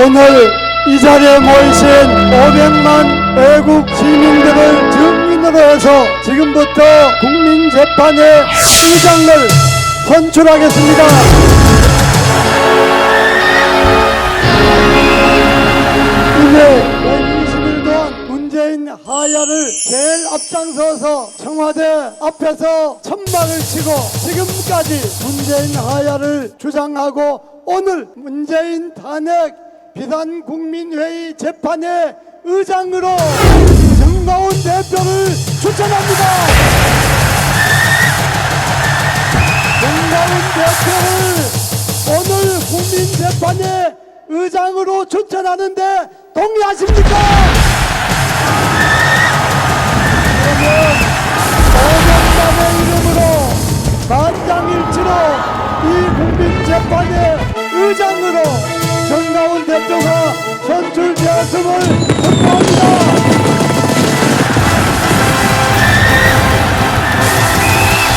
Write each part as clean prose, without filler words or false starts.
오늘 이 자리에 모이신 500만 애국 시민들을 증인으로 해서 지금부터 국민재판의 의장을 선출하겠습니다. 이제 120일 동안 문재인 하야를 제일 앞장서서 청와대 앞에서 천막을 치고 지금까지 문재인 하야를 주장하고 오늘 문재인 탄핵 비단국민회의 재판의 의장으로 정가운 대표를 추천합니다. 정가운 대표를 오늘 국민재판의 의장으로 추천하는데 동의하십니까? 그러면 500만의 이름으로 만장일치로 이 국민재판의 의장으로 정가운 대표가 선출되었음을 선포합니다.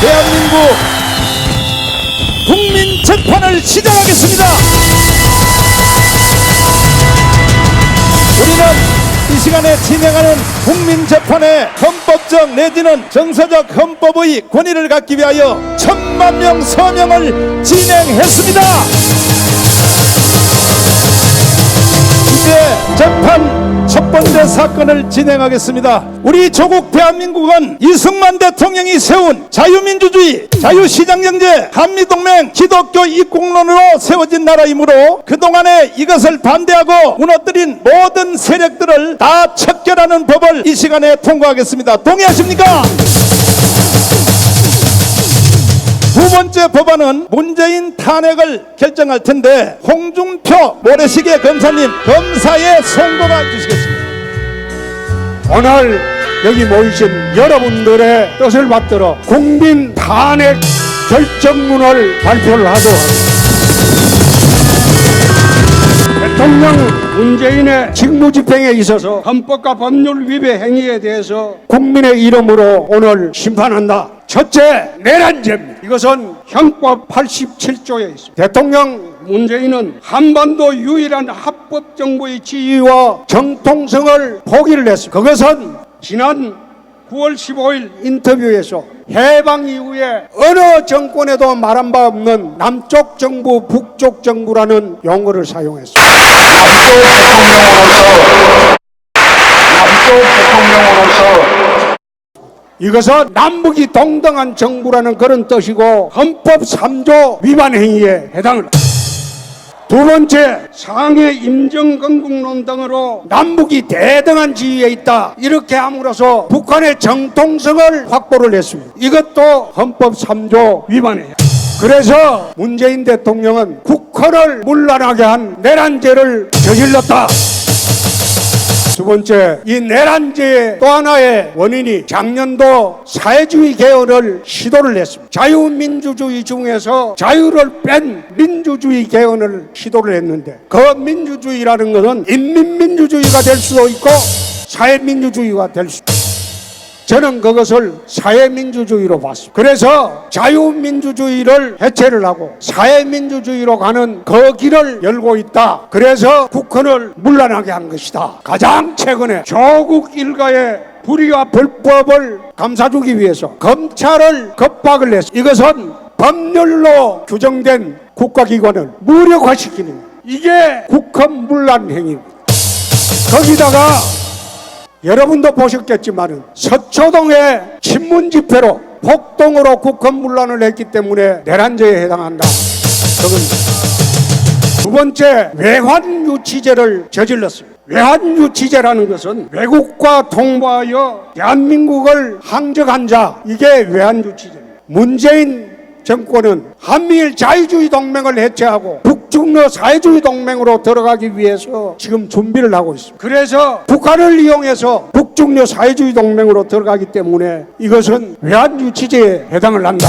대한민국 국민재판을 시작하겠습니다. 우리는 이 시간에 진행하는 국민재판의 헌법적 내지는 정서적 헌법의 권위를 갖기 위하여 1000만 명 서명을 진행했습니다. 이제 재판 첫 번째 사건을 진행하겠습니다. 우리 조국 대한민국은 이승만 대통령이 세운 자유민주주의, 자유시장경제, 한미동맹, 기독교 이국론으로 세워진 나라이므로 그동안에 이것을 반대하고 무너뜨린 모든 세력들을 다 척결하는 법을 이 시간에 통과하겠습니다. 동의하십니까? 두 번째 법안은 문재인 탄핵을 결정할 텐데 홍준표 모래시계 검사님 검사의 송고가 주시겠습니다. 오늘 여기 모이신 여러분들의 뜻을 받들어 국민 탄핵 결정문을 발표를 하도록 하겠습니다. 대통령 문재인의 직무집행에 있어서 헌법과 법률 위배 행위에 대해서 국민의 이름으로 오늘 심판한다. 첫째, 내란죄입니다. 이것은 형법 87조에 있습니다. 대통령 문재인은 한반도 유일한 합법정부의 지위와 정통성을 포기를 했습니다. 그것은 지난 9월 15일 인터뷰에서 해방 이후에 어느 정권에도 말한 바 없는 남쪽 정부, 북쪽 정부라는 용어를 사용했습니다. 남쪽 대통령으로서 이것은 남북이 동등한 정부라는 그런 뜻이고 헌법 3조 위반 행위에 해당을 합니다. 두 번째, 상해 임정건국론 등으로 남북이 대등한 지위에 있다 이렇게 함으로써 북한의 정통성을 확보를 했습니다. 이것도 헌법 3조 위반이에요. 그래서 문재인 대통령은 국헌을 문란하게 한 내란죄를 저질렀다. 두 번째, 이 내란죄의 또 하나의 원인이 작년도 사회주의 개헌을 시도를 했습니다. 자유민주주의 중에서 자유를 뺀 민주주의 개헌을 시도를 했는데 그 민주주의라는 것은 인민민주주의가 될 수도 있고 사회민주주의가 될 수도 있습니다. 저는 그것을 사회민주주의로 봤습니다. 그래서 자유민주주의를 해체를 하고 사회민주주의로 가는 그 길을 열고 있다. 그래서 국헌을 문란하게 한 것이다. 가장 최근에 조국 일가의 불의와 불법을 감싸주기 위해서 검찰을 겁박을 했습니다. 이것은 법률로 규정된 국가기관을 무력화시키는 거예요. 이게 국헌 문란 행위입니다. 거기다가 여러분도 보셨겠지만 서초동의 친문 집회로 폭동으로 국헌문란을 했기 때문에 내란죄에 해당한다. 그겁니다. 두 번째, 외환유치죄를 저질렀습니다. 외환유치죄라는 것은 외국과 통보하여 대한민국을 항적한 자, 이게 외환유치죄입니다. 문재인 정권은 한미일 자유주의 동맹을 해체하고 북중러 사회주의 동맹으로 들어가기 위해서 지금 준비를 하고 있습니다. 그래서 북한을 이용해서 북중러 사회주의 동맹으로 들어가기 때문에 이것은 외환유치죄에 해당을 한다.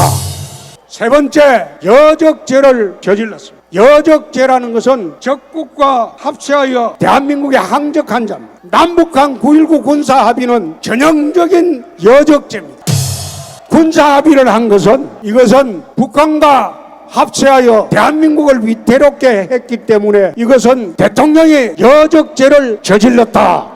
세 번째, 여적죄를 저질렀습니다. 여적죄라는 것은 적국과 합세하여 대한민국에 항적한 자입니다. 남북한 9.19 군사합의는 전형적인 여적죄입니다. 군사합의를 한 것은 이것은 북한과 합세하여 대한민국을 위태롭게 했기 때문에 이것은 대통령이 여적죄를 저질렀다.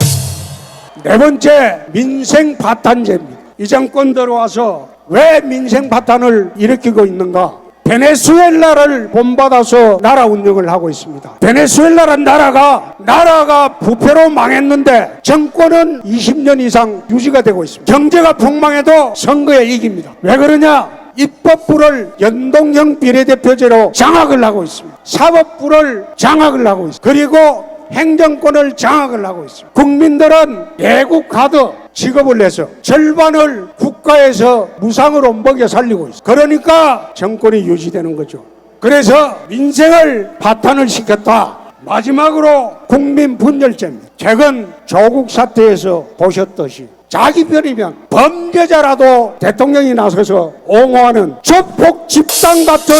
네 번째, 민생 파탄죄입니다. 이 정권 들어와서 왜 민생 파탄을 일으키고 있는가? 베네수엘라를 본받아서 나라 운영을 하고 있습니다. 베네수엘라란 나라가 부패로 망했는데 정권은 20년 이상 유지가 되고 있습니다. 경제가 폭망해도 선거에 이깁니다. 왜 그러냐? 입법부를 연동형 비례대표제로 장악을 하고 있습니다. 사법부를 장악을 하고 있습니다. 그리고 행정권을 장악을 하고 있습니다. 국민들은 외국 카드 지급을 해서 절반을 국가에서 무상으로 먹여 살리고 있습니다. 그러니까 정권이 유지되는 거죠. 그래서 민생을 파탄을 시켰다. 마지막으로 국민 분열죄입니다. 최근 조국 사태에서 보셨듯이 자기 편이면 범죄자라도 대통령이 나서서 옹호하는 조폭 집단 같은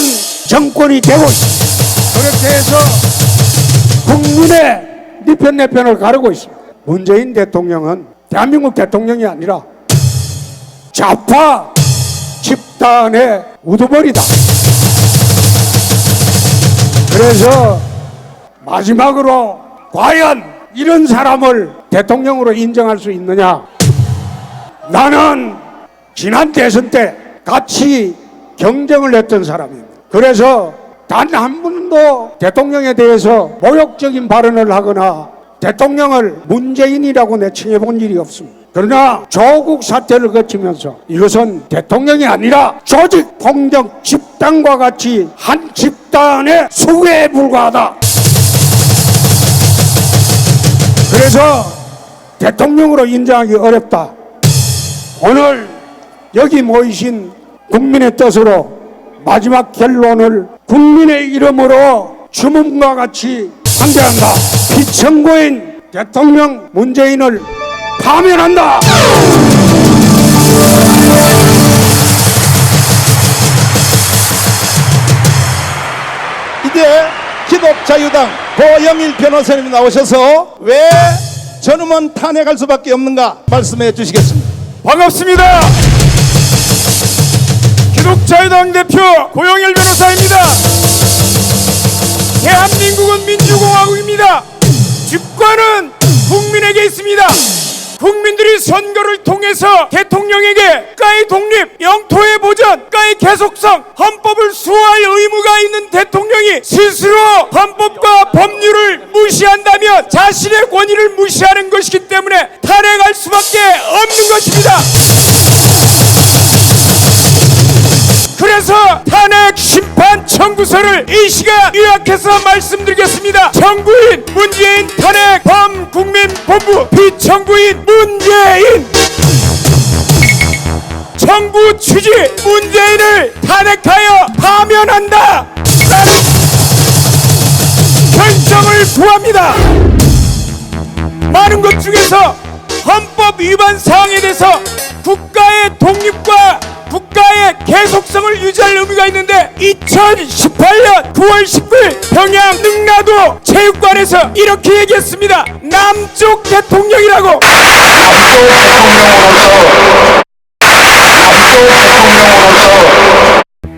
정권이 되고 있습니다. 그렇게 해서 국민의 네 편 내 편을 가르고 있습니다. 문재인 대통령은 대한민국 대통령이 아니라 좌파 집단의 우두머리다. 그래서 마지막으로 과연 이런 사람을 대통령으로 인정할 수 있느냐? 나는 지난 대선 때 같이 경쟁을 했던 사람입니다. 그래서 단 한 번도 대통령에 대해서 모욕적인 발언을 하거나 대통령을 문재인이라고 내칭해 본 일이 없습니다. 그러나 조국 사태를 거치면서 이것은 대통령이 아니라 조직 폭력 집단과 같이 한 집단의 수괴에 불과하다. 그래서 대통령으로 인정하기 어렵다. 오늘 여기 모이신 국민의 뜻으로 마지막 결론을 국민의 이름으로 주문과 같이 상대한다. 피청구인 대통령 문재인을 파면한다. 이제 기독자유당 고영일 변호사님이 나오셔서 왜 저놈은 탄핵할 수밖에 없는가 말씀해 주시겠습니다. 반갑습니다. 기독자유당 대표 고영일 변호사입니다. 대한민국은 민주공화국입니다. 주권은 국민에게 있습니다. 국민들이 선거를 통해서 대통령에게 국가의 독립, 영토의 보전, 국가의 계속성, 헌법을 수호할 의무가 있는 대통령이 스스로 헌법과 법률을 무시한다면 자신의 권위를 무시하는 것이기 때문에 탄핵할 수밖에 없는 것입니다. 그래서 탄핵 심판 청구서를 이 시간 요약해서 말씀드리겠습니다. 청구인 문재인 탄핵 범국민본부, 피청구인 문재인. 청구 취지 문재인을 탄핵하여 파면한다 라는 결정을 구합니다. 많은 것 중에서 헌법 위반 사항에 대해서 국가의 독립과 국가의 계속성을 유지할 의무가 있는데 2018년 9월 19일 평양 능라도 체육관에서 이렇게 얘기했습니다. 남쪽 대통령이라고.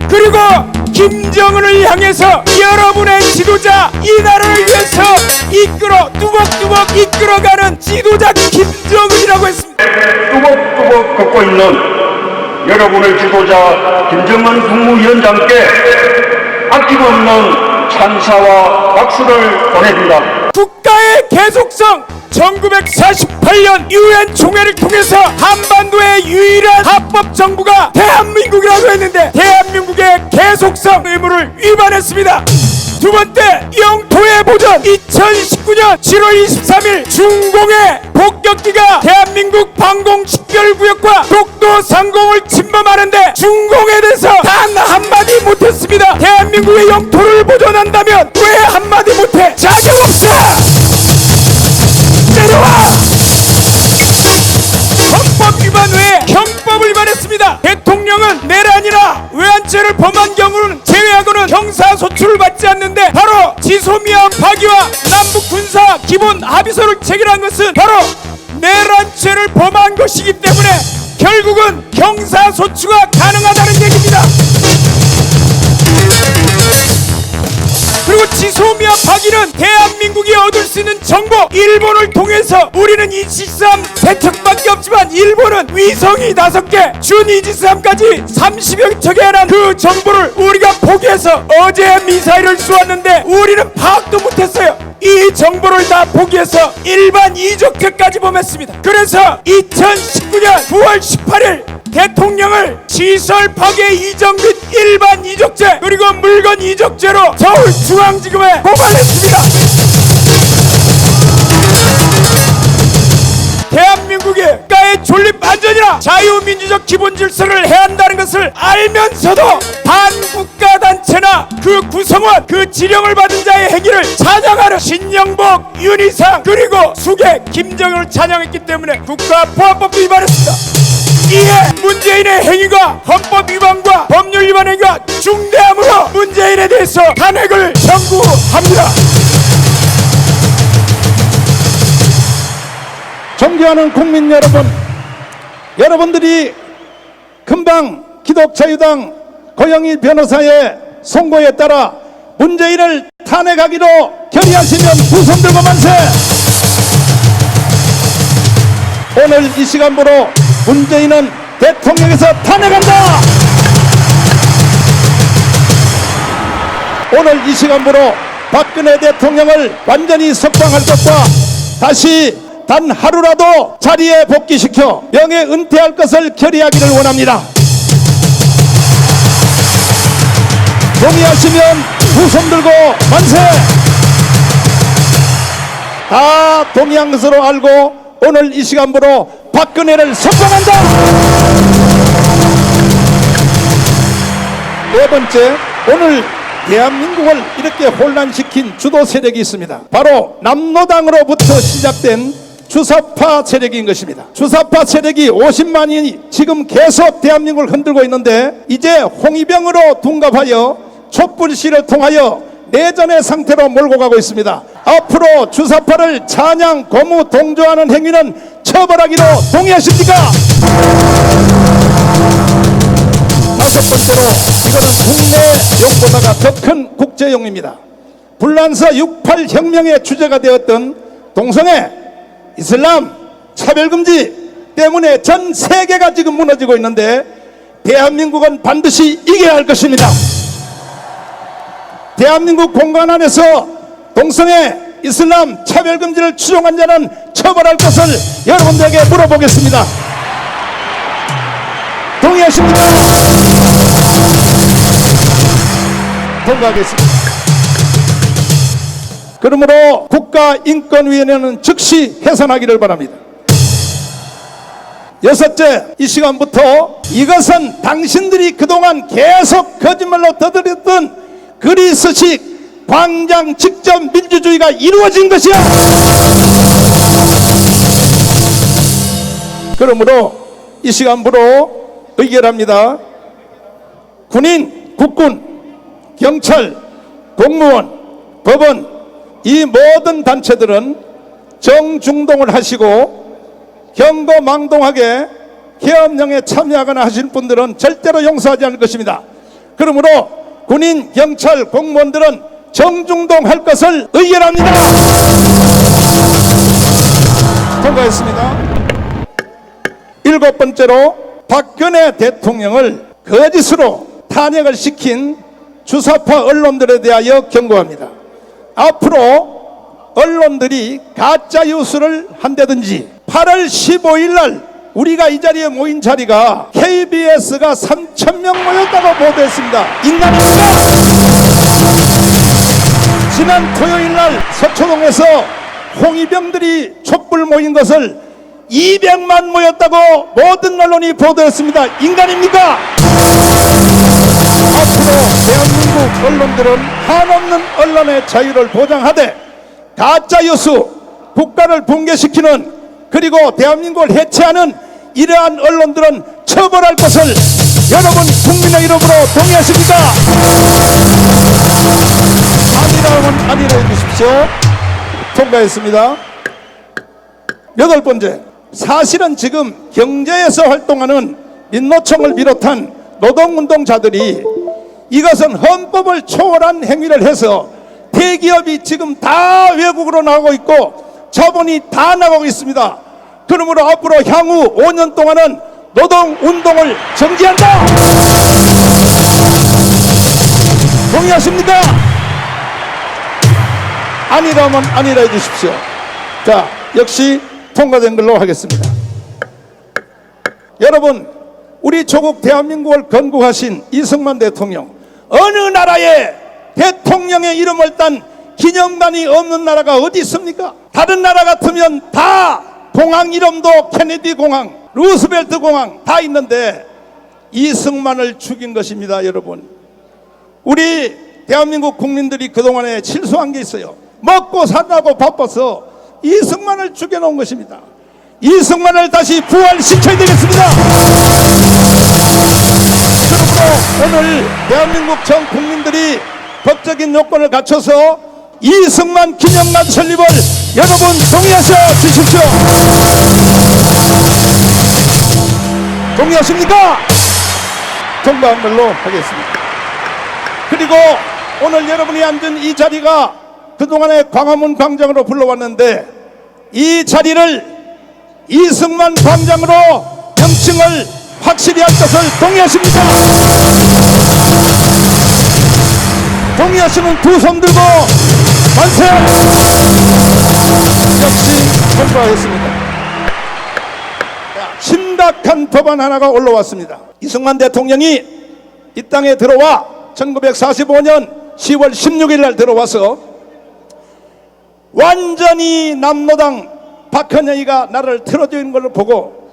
그리고 김정은을 향해서 여러분의 지도자, 이 나라를 위해서 뚜벅뚜벅 이끌어가는 지도자 김정은이라고 했습니다. 뚜벅뚜벅 걷고 있는 여러분의 지도자 김정은 국무위원장께 아낌없는 찬사와 박수를 보냅니다. 국가의 계속성, 1948년 유엔 총회를 통해서 한반도의 유일한 합법 정부가 대한민국이라고 했는데 대한민국의 계속성 의무를 위반했습니다. 두 번째, 영토의 보전. 2019년 7월 23일 중공의 폭격기가 대한민국 방공식별구역과 독도 상공을 침범하는데 중공에 대해서 단 한마디 못했습니다. 대한민국의 영토를 보존한다면 왜 한마디 못해? 자격 없어! 내려와! 헌법 위반 외에 형법을 위반했습니다. 대통령은 내란이나 외환죄를 범한 경우는 제외하고는 형사소출을 받지 않는데 바로 지소미아 파기와 남북 군사 기본 합의서를 체결한 것은 바로 내란죄를 범한 것이기 때문에 결국은 형사소추가 가능하다는 얘기입니다. 지소미아 파기는 대한민국이 얻을 수 있는 정보, 일본을 통해서 우리는 이지스함 3척밖에 없지만 일본은 위성이 5개, 준 이지스함까지 30여 척에 해난 그 정보를 우리가 포기해서 어제 미사일을 쏘았는데 우리는 파악도 못했어요. 이 정보를 다 포기해서 일반 이적죄까지 범했습니다. 그래서 2019년 9월 18일 대통령을 시설 파괴 이적 및 일반 이적죄 그리고 물건 이적죄로 서울중앙지검에 고발했습니다. 대한민국이 국가의 존립 안전이나 자유민주적 기본 질서를 해한다는 것을 알면서도 반국가 단체나 그 구성원, 그 지령을 받은 자의 행위를 찬양하는 신영복, 윤희상 그리고 수계, 김정일을 찬양했기 때문에 국가보안법도 위반했습니다. 이에 문재인의 행위가 헌법 위반과 법률 위반 행위가 중대함으로 문재인에 대해서 탄핵을 청구합니다. 존경하는 국민 여러분, 여러분들이 금방 기독자유당 고영희 변호사의 선고에 따라 문재인을 탄핵하기로 결의하시면 두 손 들고 만세! 오늘 이 시간부로 문재인은 대통령에서 탄핵한다! 오늘 이 시간부로 박근혜 대통령을 완전히 석방할 것과 다시 단 하루라도 자리에 복귀시켜 명예 은퇴할 것을 결의하기를 원합니다. 동의하시면 두 손 들고 만세! 다 동의한 것으로 알고 오늘 이 시간부로 박근혜를 석방한다! 네 번째, 오늘 대한민국을 이렇게 혼란시킨 주도 세력이 있습니다. 바로 남로당으로부터 시작된 주사파 세력인 것입니다. 주사파 세력이 50만이 지금 계속 대한민국을 흔들고 있는데 이제 홍위병으로 둔갑하여 촛불시를 통하여 내전의 상태로 몰고 가고 있습니다. 앞으로 주사파를 찬양, 고무, 동조하는 행위는 처벌하기로 동의하십니까? 다섯 번째로, 이거는 국내 용보다가 더 큰 국제용입니다. 불란서 68 혁명의 주제가 되었던 동성애, 이슬람, 차별금지 때문에 전 세계가 지금 무너지고 있는데 대한민국은 반드시 이겨야 할 것입니다. 대한민국 공간 안에서 동성애, 이슬람, 차별금지를 추종한 자는 처벌할 것을 여러분들에게 물어보겠습니다. 동의하십니까? 통과하겠습니다. 그러므로 국가인권위원회는 즉시 해산하기를 바랍니다. 여섯째, 이 시간부터 이것은 당신들이 그동안 계속 거짓말로 떠들었던 그리스식 광장 직접 민주주의가 이루어진 것이야. 그러므로 이 시간부로 의결합니다. 군인, 국군, 경찰, 공무원, 법원 이 모든 단체들은 정중동을 하시고 경거망동하게 계엄령에 참여하거나 하신 분들은 절대로 용서하지 않을 것입니다. 그러므로 군인, 경찰, 공무원들은 정중동할 것을 의결합니다. 통과했습니다. 일곱 번째로, 박근혜 대통령을 거짓으로 탄핵을 시킨 주사파 언론들에 대하여 경고합니다. 앞으로 언론들이 가짜 뉴스를 한다든지 8월 15일 날 우리가 이 자리에 모인 자리가 KBS가 3,000명 모였다고 보도했습니다. 인간입니까? 지난 토요일 날 서초동에서 홍위병들이 촛불 모인 것을 200만 모였다고 모든 언론이 보도했습니다. 인간입니까? 앞으로 대한민국 언론들은 한없는 언론의 자유를 보장하되 가짜뉴스, 국가를 붕괴시키는 그리고 대한민국을 해체하는 이러한 언론들은 처벌할 것을 여러분 국민의 이름으로 동의하십니까? 아니라면 아니라 해주십시오. 통과했습니다. 여덟 번째, 사실은 지금 경제에서 활동하는 민노총을 비롯한 노동운동자들이 이것은 헌법을 초월한 행위를 해서 대기업이 지금 다 외국으로 나가고 있고 자본이 다 나가고 있습니다. 그러므로 앞으로 향후 5년 동안은 노동운동을 정지한다. 동의하십니까? 아니라면 아니라 해주십시오. 자, 역시 통과된 걸로 하겠습니다. 여러분, 우리 조국 대한민국을 건국하신 이승만 대통령, 어느 나라에 대통령의 이름을 딴 기념관이 없는 나라가 어디 있습니까? 다른 나라 같으면 다 공항 이름도 케네디 공항, 루스벨트 공항 다 있는데 이승만을 죽인 것입니다. 여러분, 우리 대한민국 국민들이 그동안에 실수한 게 있어요. 먹고 살라고 바빠서 이승만을 죽여놓은 것입니다. 이승만을 다시 부활시켜야 되겠습니다. 그러므로 오늘 대한민국 전 국민들이 법적인 요건을 갖춰서 이승만 기념관 설립을 여러분 동의하셔 주십시오. 동의하십니까? 통과한 걸로 하겠습니다. 그리고 오늘 여러분이 앉은 이 자리가 그동안에 광화문 광장으로 불러왔는데 이 자리를 이승만 광장으로 명칭을 확실히 할 것을 동의하십니까? 동의하시면 두 손 들고 만세! 역시 통과했습니다. 심각한 법안 하나가 올라왔습니다. 이승만 대통령이 이 땅에 들어와 1945년 10월 16일 날 들어와서 완전히 남로당 박헌영이가 나라를 틀어주는 것을 보고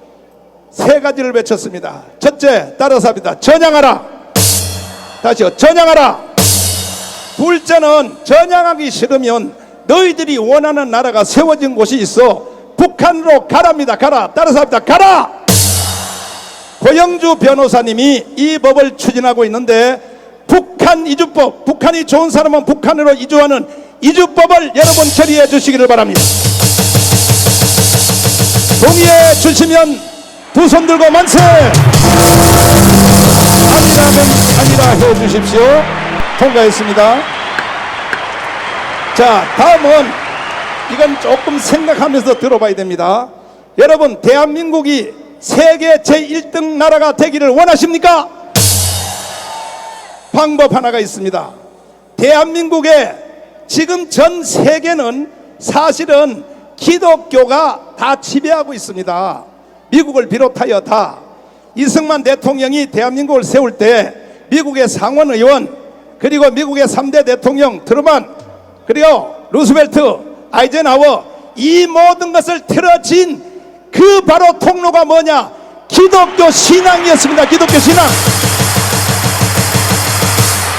세 가지를 외쳤습니다. 첫째, 따라서 합니다. 전향하라. 다시요, 전향하라. 둘째는 전향하기 싫으면 너희들이 원하는 나라가 세워진 곳이 있어 북한으로 가랍니다. 가라. 따라서 합니다. 가라. 고영주 변호사님이 이 법을 추진하고 있는데 북한 이주법, 북한이 좋은 사람은 북한으로 이주하는 이주법을 여러분 처리해 주시기를 바랍니다. 동의해 주시면 두 손 들고 만세! 아니라면 아니라 해 주십시오. 통과했습니다. 자, 다음은 이건 조금 생각하면서 들어봐야 됩니다. 여러분, 대한민국이 세계 제1등 나라가 되기를 원하십니까? 방법 하나가 있습니다. 대한민국에 지금 전 세계는 사실은 기독교가 다 지배하고 있습니다. 미국을 비롯하여 다. 이승만 대통령이 대한민국을 세울 때 미국의 상원의원, 그리고 미국의 3대 대통령 트루만, 그리고 루스벨트, 아이젠하워, 이 모든 것을 틀어진 그 바로 통로가 뭐냐? 기독교 신앙이었습니다. 기독교 신앙.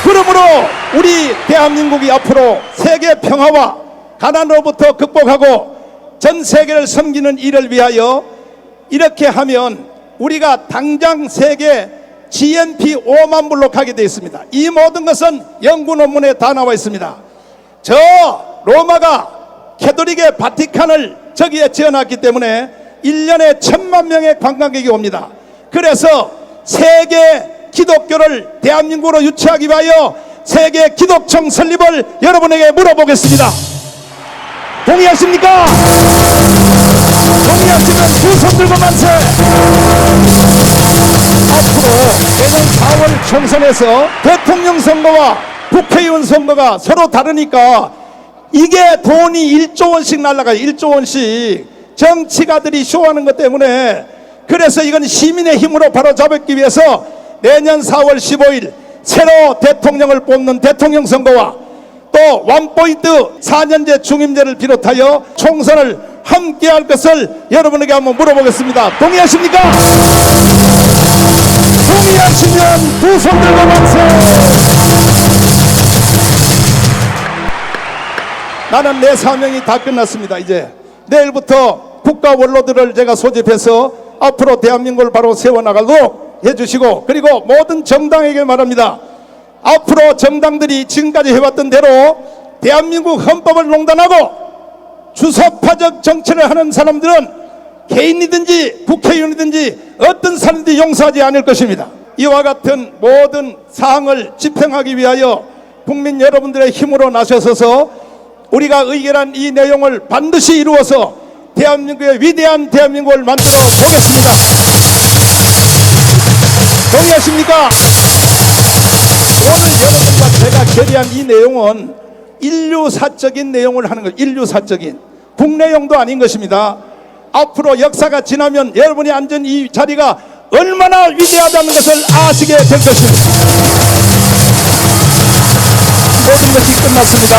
그러므로 우리 대한민국이 앞으로 세계 평화와 가난으로부터 극복하고 전 세계를 섬기는 일을 위하여 이렇게 하면 우리가 당장 세계 GNP 5만 불로 가게 되어 있습니다. 이 모든 것은 연구 논문에 다 나와 있습니다. 저 로마가 캐톨릭의 바티칸을 저기에 지어놨기 때문에 1년에 1000만 명의 관광객이 옵니다. 그래서 세계 기독교를 대한민국으로 유치하기 위하여 세계 기독청 설립을 여러분에게 물어보겠습니다. 동의하십니까? 동의하시면 두 손 들고 만세! 앞으로 내년 4월 총선에서 대통령 선거와 국회의원 선거가 서로 다르니까 이게 돈이 1조 원씩 날아가요. 1조 원씩. 정치가들이 쇼하는 것 때문에. 그래서 이건 시민의 힘으로 바로 잡기 위해서 내년 4월 15일 새로 대통령을 뽑는 대통령 선거와 또 원포인트 4년제 중임제를 비롯하여 총선을 함께 할 것을 여러분에게 한번 물어보겠습니다. 동의하십니까? 동의하시면 두 손 들고 만세! 나는 내 사명이 다 끝났습니다. 이제 내일부터 국가 원로들을 제가 소집해서 앞으로 대한민국을 바로 세워나가도록 해주시고, 그리고 모든 정당에게 말합니다. 앞으로 정당들이 지금까지 해왔던 대로 대한민국 헌법을 농단하고 주사파적 정치를 하는 사람들은 개인이든지 국회의원이든지 어떤 사람들이 용서하지 않을 것입니다. 이와 같은 모든 사항을 집행하기 위하여 국민 여러분들의 힘으로 나서서 우리가 의결한 이 내용을 반드시 이루어서 대한민국의 위대한 대한민국을 만들어 보겠습니다. 동의하십니까? 오늘 여러분과 제가 결의한 이 내용은 인류사적인 내용을 하는 것, 인류사적인 국내용도 아닌 것입니다. 앞으로 역사가 지나면 여러분이 앉은 이 자리가 얼마나 위대하다는 것을 아시게 될 것입니다. 모든 것이 끝났습니다.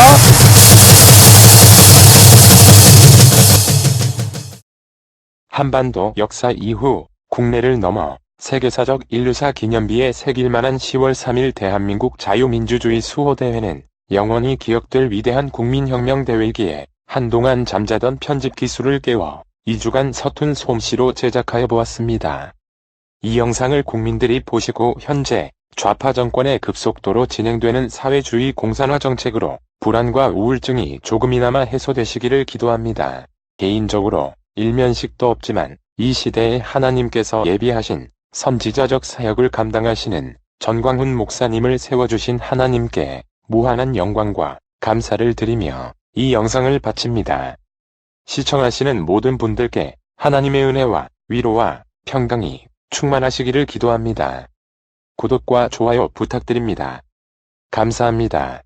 한반도 역사 이후 국내를 넘어 세계사적 인류사 기념비에 새길 만한 10월 3일 대한민국 자유민주주의 수호대회는 영원히 기억될 위대한 국민혁명대회이기에 한동안 잠자던 편집 기술을 깨워 2주간 서툰 솜씨로 제작하여 보았습니다. 이 영상을 국민들이 보시고 현재 좌파 정권의 급속도로 진행되는 사회주의 공산화 정책으로 불안과 우울증이 조금이나마 해소되시기를 기도합니다. 개인적으로 일면식도 없지만 이 시대에 하나님께서 예비하신 선지자적 사역을 감당하시는 전광훈 목사님을 세워주신 하나님께 무한한 영광과 감사를 드리며 이 영상을 바칩니다. 시청하시는 모든 분들께 하나님의 은혜와 위로와 평강이 충만하시기를 기도합니다. 구독과 좋아요 부탁드립니다. 감사합니다.